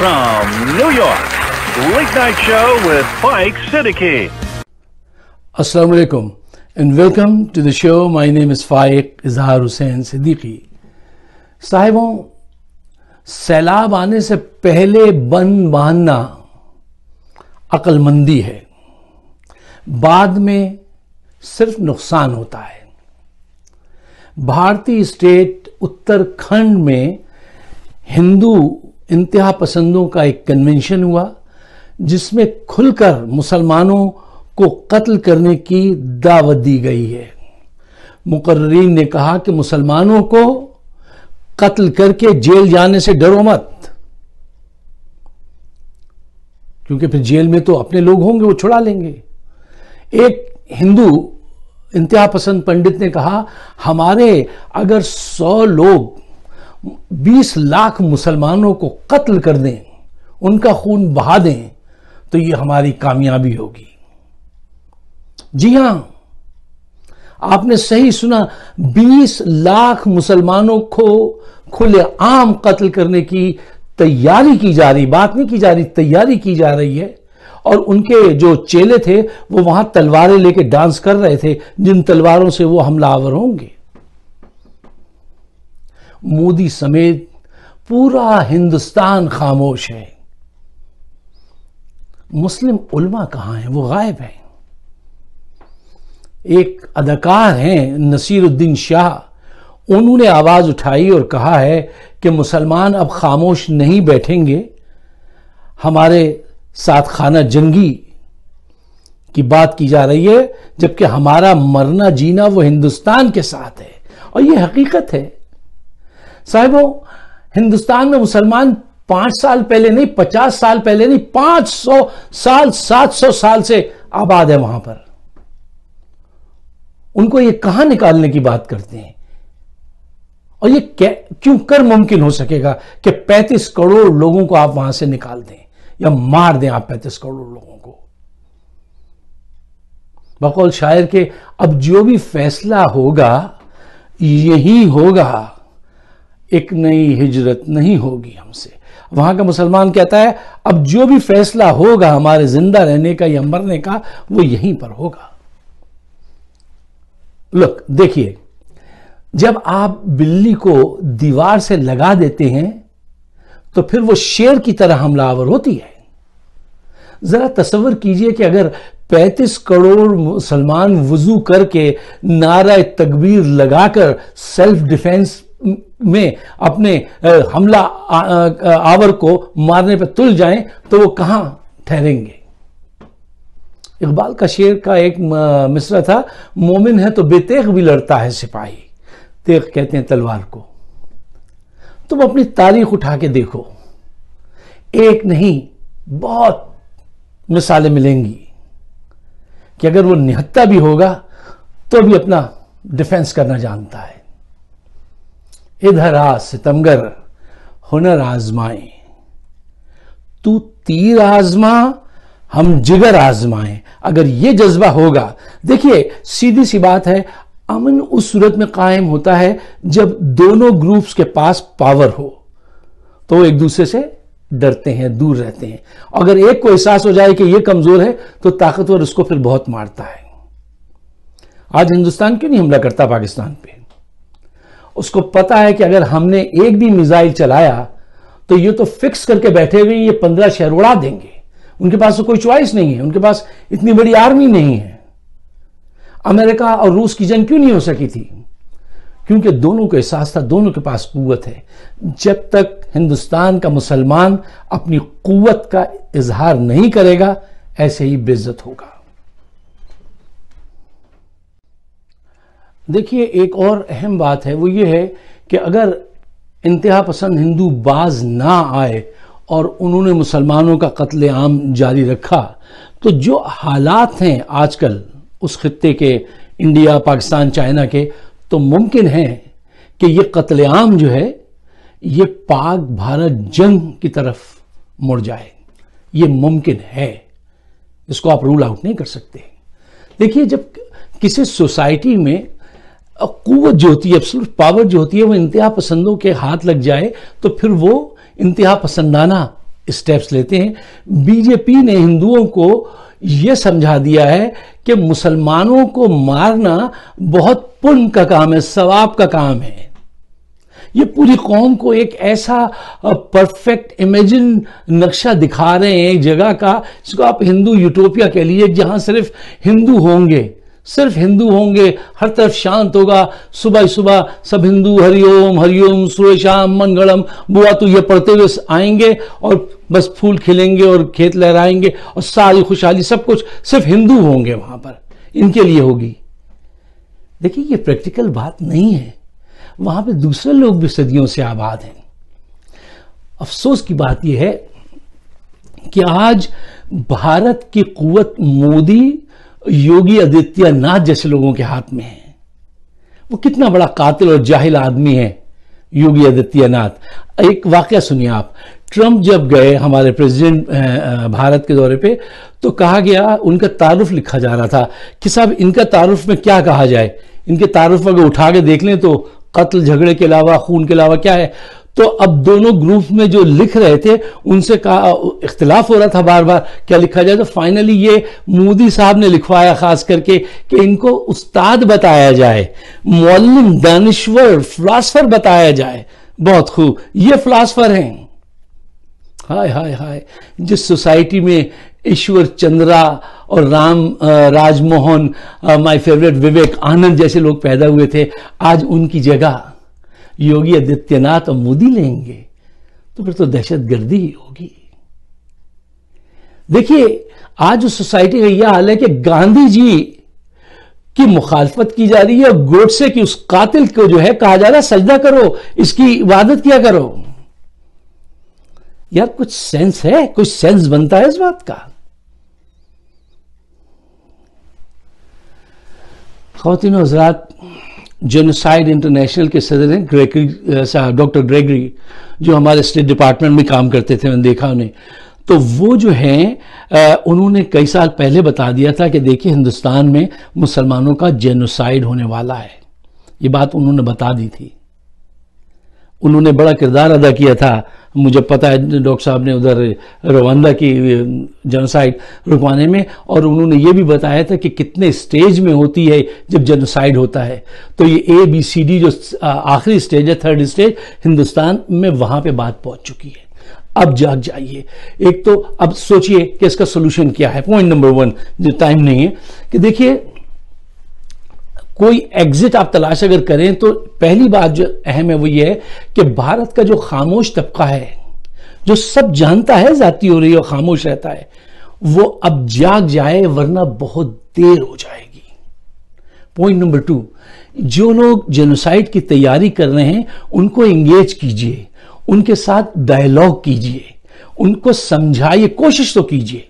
from New York, Late Night Show with Mike Siddiqui. Assalamu alaikum and welcome to the show. My name is Faiq Izhar Hussain Siddiqui. साहिबों, सैलाब आने से पहले बन बांधना अक्लमंदी है, बाद में सिर्फ नुकसान होता है। भारतीय स्टेट उत्तराखंड में हिंदू इंतहा पसंदों का एक कन्वेंशन हुआ जिसमें खुलकर मुसलमानों को कत्ल करने की दावत दी गई है। मुकर्रीन ने कहा कि मुसलमानों को कत्ल करके जेल जाने से डरो मत, क्योंकि फिर जेल में तो अपने लोग होंगे, वो छुड़ा लेंगे। एक हिंदू इंतहा पसंद पंडित ने कहा, हमारे अगर 100 लोग 20 लाख मुसलमानों को कत्ल कर दें, उनका खून बहा दें, तो ये हमारी कामयाबी होगी। जी हां, आपने सही सुना, 20 लाख मुसलमानों को खुलेआम कत्ल करने की तैयारी की जा रही, बात नहीं की जा रही, तैयारी की जा रही है। और उनके जो चेले थे वो वहां तलवारें लेके डांस कर रहे थे, जिन तलवारों से वो हमलावर होंगे। मोदी समेत पूरा हिंदुस्तान खामोश है। मुस्लिम उलमा कहां हैं? वो गायब हैं। एक अदाकार हैं नसीरुद्दीन शाह, उन्होंने आवाज उठाई और कहा है कि मुसलमान अब खामोश नहीं बैठेंगे, हमारे साथ खाना जंगी की बात की जा रही है, जबकि हमारा मरना जीना वो हिंदुस्तान के साथ है। और ये हकीकत है साहिबों। हिंदुस्तान में मुसलमान 5 साल पहले नहीं, 50 साल पहले नहीं, 500 साल 700 साल से आबाद है वहां पर। उनको ये कहां निकालने की बात करते हैं? और ये क्यों कर मुमकिन हो सकेगा कि 35 करोड़ लोगों को आप वहां से निकाल दें या मार दें आप 35 करोड़ लोगों को? बकौल शायर के, अब जो भी फैसला होगा यही होगा, एक नई हिजरत नहीं होगी हमसे। वहां का मुसलमान कहता है, अब जो भी फैसला होगा हमारे जिंदा रहने का या मरने का, वो यहीं पर होगा। लुक, देखिए, जब आप बिल्ली को दीवार से लगा देते हैं तो फिर वो शेर की तरह हमलावर होती है। जरा तसव्वुर कीजिए कि अगर 35 करोड़ मुसलमान वुजू करके नारा तकबीर लगाकर सेल्फ डिफेंस में अपने हमला आवर को मारने पर तुल जाएं, तो वो कहां ठहरेंगे? इकबाल का शेर का एक मिसरा था, मोमिन है तो बेतेग भी लड़ता है सिपाही, तेग कहते हैं तलवार को। तुम अपनी तारीख उठा के देखो, एक नहीं बहुत मिसालें मिलेंगी कि अगर वो निहत्ता भी होगा तो भी अपना डिफेंस करना जानता है। इधर आ सितमगर, हुनर आजमाए, तू तीर आजमा, हम जिगर आजमाएं। अगर ये जज्बा होगा, देखिए सीधी सी बात है, अमन उस सूरत में कायम होता है जब दोनों ग्रुप्स के पास पावर हो, तो वो एक दूसरे से डरते हैं, दूर रहते हैं। अगर एक को एहसास हो जाए कि ये कमजोर है तो ताकतवर उसको फिर बहुत मारता है। आज हिंदुस्तान क्यों नहीं हमला करता पाकिस्तान पे? उसको पता है कि अगर हमने एक भी मिसाइल चलाया तो ये तो फिक्स करके बैठे हुए, ये 15 शहर उड़ा देंगे। उनके पास तो कोई चॉइस नहीं है, उनके पास इतनी बड़ी आर्मी नहीं है। अमेरिका और रूस की जंग क्यों नहीं हो सकी थी? क्योंकि दोनों को एहसास था, दोनों के पास कुव्वत है। जब तक हिंदुस्तान का मुसलमान अपनी कुव्वत का इजहार नहीं करेगा, ऐसे ही बेइज्जत होगा। देखिए, एक और अहम बात है, वो ये है कि अगर इंतहा पसंद हिंदू बाज ना आए और उन्होंने मुसलमानों का कत्लेआम जारी रखा, तो जो हालात हैं आजकल उस खित्ते के, इंडिया, पाकिस्तान, चाइना के, तो मुमकिन है कि ये कत्लेआम जो है ये पाक भारत जंग की तरफ मुड़ जाए। ये मुमकिन है, इसको आप रूल आउट नहीं कर सकते। देखिए, जब किसी सोसाइटी में कुव्वत जो होती है, एब्सोल्यूट पावर जो होती है, वो इंतहा पसंदों के हाथ लग जाए, तो फिर वो इंतहा पसंदाना स्टेप्स लेते हैं। बीजेपी ने हिंदुओं को यह समझा दिया है कि मुसलमानों को मारना बहुत पुण्य का काम है, सवाब का काम है। ये पूरी कौम को एक ऐसा परफेक्ट इमेजिन नक्शा दिखा रहे हैं एक जगह का, जिसको आप हिंदू यूटोपिया कह लीजिए, जहां सिर्फ हिंदू होंगे, सिर्फ हिंदू होंगे, हर तरफ शांत होगा, सुबह सुबह सब हिंदू हरिओम हरिओम सुबह शाम मंगलम बुआ तो ये पढ़ते हुए आएंगे और बस फूल खिलेंगे और खेत लहराएंगे और सारी खुशहाली सब कुछ सिर्फ हिंदू होंगे वहां पर, इनके लिए होगी। देखिए ये प्रैक्टिकल बात नहीं है, वहां पे दूसरे लोग भी सदियों से आबाद हैं। अफसोस की बात यह है कि आज भारत की कुव्वत मोदी योगी आदित्यनाथ जैसे लोगों के हाथ में है। वो कितना बड़ा कातिल और जाहिल आदमी है योगी आदित्यनाथ। एक वाकया सुनिए आप, ट्रंप जब गए हमारे प्रेसिडेंट भारत के दौरे पे, तो कहा गया, उनका तारुफ लिखा जा रहा था कि साहब इनका तारुफ में क्या कहा जाए, इनके तारुफ अगर उठा के देख लें तो कत्ल झगड़े के अलावा खून के अलावा क्या है। तो अब दोनों ग्रुप में जो लिख रहे थे उनसे कहा, इख्तिलाफ हो रहा था बार बार क्या लिखा जाए, तो फाइनली ये मोदी साहब ने लिखवाया खास करके कि इनको उस्ताद बताया जाए, मौलिम दानिश्वर फिलासफर बताया जाए। बहुत खूब, ये फिलासफर हैं। हाय हाय हाय, जिस सोसाइटी में ईश्वर चंद्रा और राजमोहन, माय फेवरेट विवेक आनंद जैसे लोग पैदा हुए थे, आज उनकी जगह योगी आदित्यनाथ और मोदी लेंगे तो फिर तो दहशतगर्दी ही होगी। देखिए आज उस सोसाइटी का यह हाल है कि गांधी जी की मुखालफत की जा रही है और गोडसे की उस कातिल को जो है कहा जा रहा है सजदा करो, इसकी इबादत किया करो। यार कुछ सेंस है, कुछ सेंस बनता है इस बात का। ख़वातीन और हज़रात, जेनोसाइड इंटरनेशनल के सदर हैं ग्रेगरी, डॉक्टर ग्रेगरी, जो हमारे स्टेट डिपार्टमेंट में काम करते थे, मैंने देखा उन्हें। तो वो जो हैं उन्होंने कई साल पहले बता दिया था कि देखिए हिंदुस्तान में मुसलमानों का जेनोसाइड होने वाला है। ये बात उन्होंने बता दी थी। उन्होंने बड़ा किरदार अदा किया था, मुझे पता है, डॉक्टर साहब ने उधर रवांडा की जेनोसाइड रुकवाने में, और उन्होंने ये भी बताया था कि कितने स्टेज में होती है जब जेनोसाइड होता है। तो ये ABCD जो आखिरी स्टेज है, थर्ड स्टेज, हिंदुस्तान में वहां पे बात पहुंच चुकी है। अब जाग जाइए। एक तो अब सोचिए कि इसका सोल्यूशन क्या है। पॉइंट नंबर 1, जो टाइम नहीं है, कि देखिए कोई एग्जिट आप तलाश अगर करें तो पहली बात जो अहम है वो ये है कि भारत का जो खामोश तबका है, जो सब जानता है जाती हो रही है और खामोश रहता है, वो अब जाग जाए वरना बहुत देर हो जाएगी। पॉइंट नंबर 2, जो लोग जेनोसाइड की तैयारी कर रहे हैं उनको एंगेज कीजिए, उनके साथ डायलॉग कीजिए, उनको समझाइए, कोशिश तो कीजिए।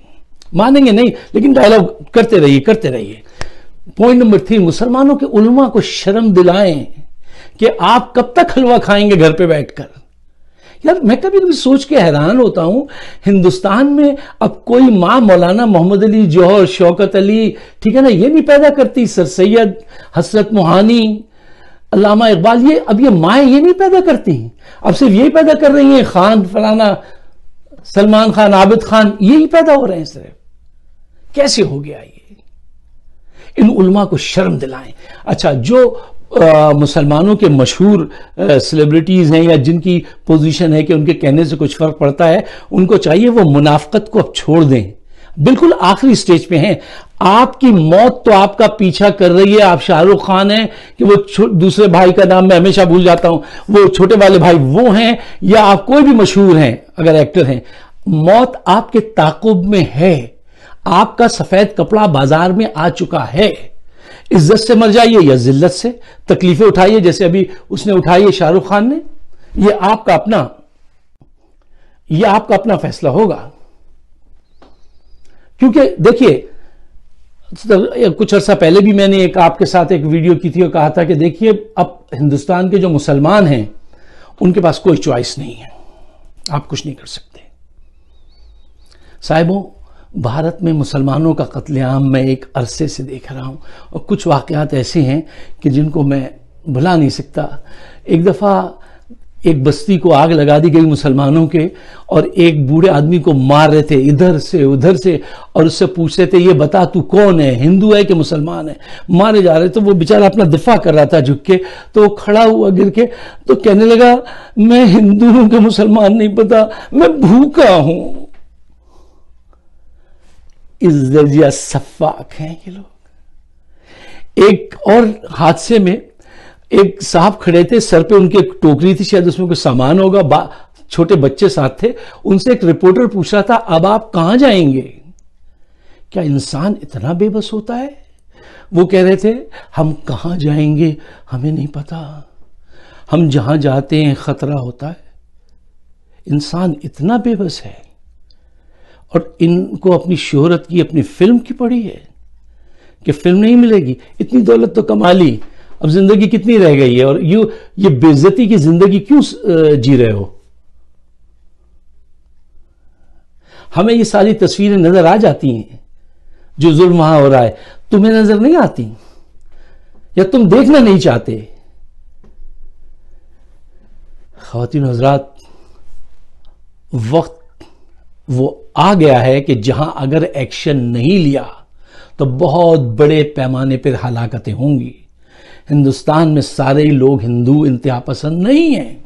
मानेंगे नहीं लेकिन डायलॉग करते रहिए। पॉइंट नंबर 3, मुसलमानों के उलमा को शर्म दिलाएं कि आप कब तक हलवा खाएंगे घर पे बैठकर। यार मैं कभी कभी सोच के हैरान होता हूं, हिंदुस्तान में अब कोई मां मौलाना मोहम्मद अली जौहर, शौकत अली, ठीक है ना, ये नहीं पैदा करती, सर सैयद, हसरत मोहानी, अल्लामा इकबाल, ये अब ये माएँ ये नहीं पैदा करती, अब सिर्फ यही पैदा कर रही हैं, खान फलाना, सलमान खान, आबिद खान, यही पैदा हो रहे हैं सिर्फ। कैसे हो गया ये? इन उलमा को शर्म दिलाएं। अच्छा, जो मुसलमानों के मशहूर सेलिब्रिटीज हैं या जिनकी पोजीशन है कि उनके कहने से कुछ फर्क पड़ता है, उनको चाहिए वो मुनाफकत को अब छोड़ दें। बिल्कुल आखिरी स्टेज पे हैं। आपकी मौत तो आपका पीछा कर रही है। आप शाहरुख खान हैं कि वो दूसरे भाई का नाम मैं हमेशा भूल जाता हूं, वो छोटे वाले भाई वो हैं, या आप कोई भी मशहूर हैं अगर एक्टर हैं, मौत आपके ताकुब में है। आपका सफेद कपड़ा बाजार में आ चुका है। इज्जत से मर जाइए या जिल्लत से, तकलीफें उठाइए जैसे अभी उसने उठाई है शाहरुख खान ने, ये आपका अपना फैसला होगा। क्योंकि देखिए कुछ अर्सा पहले भी मैंने आपके साथ एक वीडियो की थी और कहा था कि देखिए अब हिंदुस्तान के जो मुसलमान हैं उनके पास कोई चॉइस नहीं है, आप कुछ नहीं कर सकते। साहिबों, भारत में मुसलमानों का कत्लेआम मैं एक अरसे से देख रहा हूं और कुछ वाकयात ऐसे हैं कि जिनको मैं भुला नहीं सकता। एक दफा एक बस्ती को आग लगा दी गई मुसलमानों के, और एक बूढ़े आदमी को मार रहे थे इधर से उधर से, और उससे पूछते थे ये बता तू कौन है, हिंदू है कि मुसलमान है। मारे जा रहे। तो वो बेचारा अपना दिफा कर रहा था झुक के, तो वो खड़ा हुआ गिर के, तो कहने लगा मैं हिंदू हूं कि मुसलमान नहीं पता, मैं भूखा हूं। इस दर्जा सफाक हैं ये लोग। एक और हादसे में एक साहब खड़े थे, सर पे उनकी एक टोकरी थी, शायद उसमें कोई सामान होगा, छोटे बच्चे साथ थे। उनसे एक रिपोर्टर पूछ रहा था अब आप कहां जाएंगे? क्या इंसान इतना बेबस होता है? वो कह रहे थे हम कहां जाएंगे हमें नहीं पता, हम जहां जाते हैं खतरा होता है। इंसान इतना बेबस है। और इनको अपनी शोहरत की, अपनी फिल्म की पड़ी है कि फिल्म नहीं मिलेगी, इतनी दौलत तो कमा ली, अब जिंदगी कितनी रह गई है, और ये बेइज्जती की जिंदगी क्यों जी रहे हो? हमें ये सारी तस्वीरें नजर आ जाती हैं जो जुल्म वहां हो रहा है, तुम्हें नजर नहीं आती या तुम देखना नहीं चाहते? ख़वातीन हज़रात, वक्त वो आ गया है कि जहां अगर एक्शन नहीं लिया तो बहुत बड़े पैमाने पर हलाकतें होंगी। हिंदुस्तान में सारे लोग हिंदू इंतहा पसंद नहीं हैं।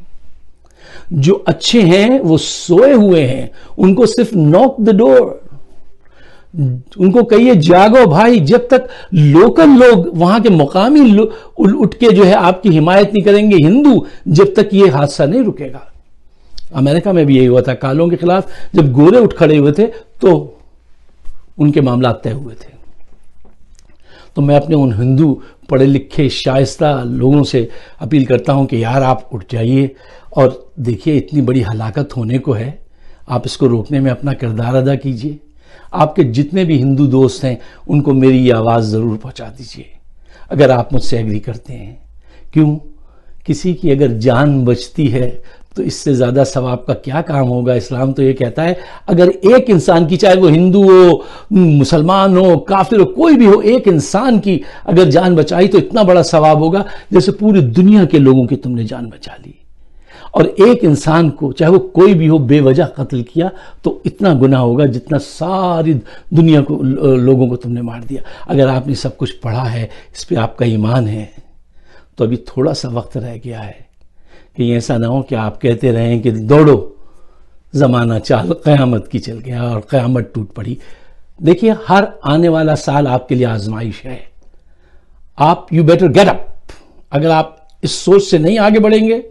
जो अच्छे हैं वो सोए हुए हैं, उनको सिर्फ नॉक द डोर, उनको कहिए जागो भाई। जब तक लोकल लोग, वहां के मुकामी उठ के जो है आपकी हिमायत नहीं करेंगे हिंदू, जब तक ये हादसा नहीं रुकेगा। अमेरिका में भी यही हुआ था, कालों के खिलाफ जब गोरे उठ खड़े हुए थे तो उनके मामला तय हुए थे। तो मैं अपने उन हिंदू पढ़े लिखे शाइस्ता लोगों से अपील करता हूं कि यार आप उठ जाइए और देखिए इतनी बड़ी हलाकत होने को है, आप इसको रोकने में अपना किरदार अदा कीजिए। आपके जितने भी हिंदू दोस्त हैं उनको मेरी ये आवाज़ ज़रूर पहुंचा दीजिए अगर आप मुझसे एग्री करते हैं। क्यों? किसी की अगर जान बचती है तो इससे ज़्यादा सवाब का क्या काम होगा। इस्लाम तो ये कहता है अगर एक इंसान की, चाहे वो हिंदू हो, मुसलमान हो, काफिर हो, कोई भी हो, एक इंसान की अगर जान बचाई तो इतना बड़ा सवाब होगा जैसे पूरी दुनिया के लोगों की तुमने जान बचा ली। और एक इंसान को, चाहे वो कोई भी हो, बेवजह कत्ल किया तो इतना गुनाह होगा जितना सारी दुनिया को लोगों को तुमने मार दिया। अगर आपने सब कुछ पढ़ा है, इस पर आपका ईमान है, तो अभी थोड़ा सा वक्त रह गया है कि ऐसा ना हो कि आप कहते रहें कि दौड़ो ज़माना चाल क़यामत की चल गया और क़यामत टूट पड़ी। देखिए हर आने वाला साल आपके लिए आजमाइश है। आप यू बेटर गेट अप। अगर आप इस सोच से नहीं आगे बढ़ेंगे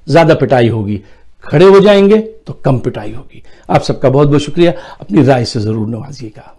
ज़्यादा पिटाई होगी, खड़े हो जाएंगे तो कम पिटाई होगी। आप सबका बहुत बहुत शुक्रिया। अपनी राय से ज़रूर नवाजिएगा।